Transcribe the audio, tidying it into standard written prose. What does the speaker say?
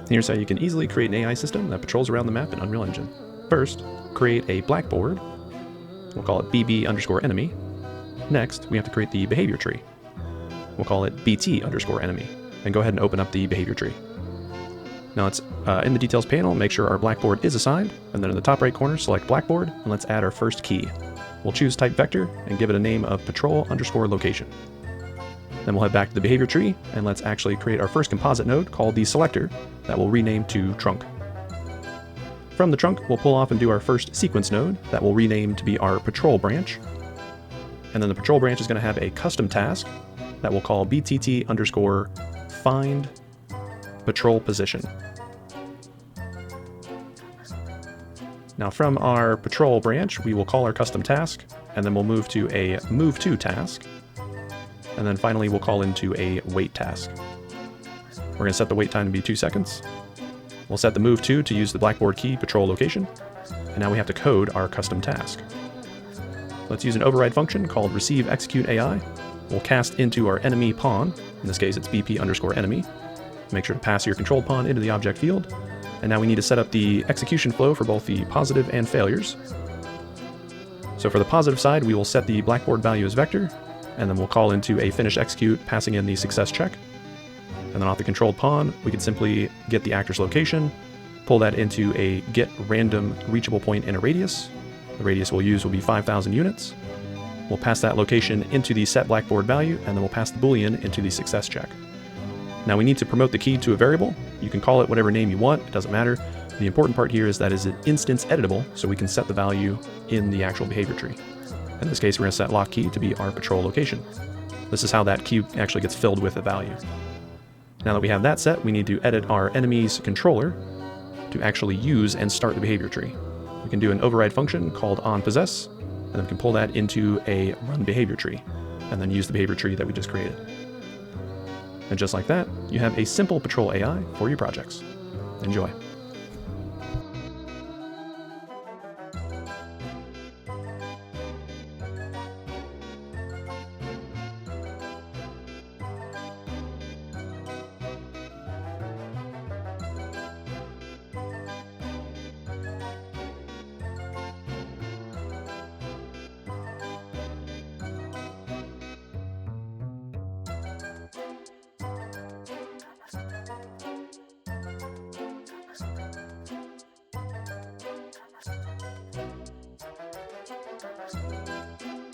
Here's how you can easily create an AI system that patrols around the map in Unreal Engine. First, create a blackboard. We'll call it BB_enemy. Next, we have to create the behavior tree. We'll call it BT_enemy. And go ahead and open up the behavior tree. Now let's, in the details panel, make sure our blackboard is assigned, and then in the top right corner, select blackboard, and let's add our first key. We'll choose type vector and give it a name of patrol_location. Then we'll head back to the behavior tree, and let's actually create our first composite node called the selector that we'll rename to trunk. From the trunk, we'll pull off and do our first sequence node that we'll rename to be our patrol branch. And then the patrol branch is going to have a custom task that we'll call BTT_find patrol position. Now from our patrol branch, we will call our custom task, and then we'll move to a move to task. And then finally, we'll call into a wait task. We're going to set the wait time to be 2 seconds. We'll set the move to use the blackboard key patrol location. And now we have to code our custom task. Let's use an override function called receive execute AI. We'll cast into our enemy pawn. In this case, it's BP_enemy. Make sure to pass your controlled pawn into the object field. And now we need to set up the execution flow for both the positive and failures. So for the positive side, we will set the blackboard value as vector, and then we'll call into a finish execute, passing in the success check. And then off the controlled pawn, we can simply get the actor's location, pull that into a get random reachable point in a radius. The radius we'll use will be 5,000 units. We'll pass that location into the set blackboard value, and then we'll pass the boolean into the success check. Now we need to promote the key to a variable. You can call it whatever name you want, it doesn't matter. The important part here is that it's instance editable, so we can set the value in the actual behavior tree. In this case, we're going to set lock key to be our patrol location. This is how that key actually gets filled with a value. Now that we have that set, we need to edit our enemy's controller to actually use and start the behavior tree. We can do an override function called onPossess, and then we can pull that into a run behavior tree, and then use the behavior tree that we just created. And just like that, you have a simple patrol AI for your projects. Enjoy.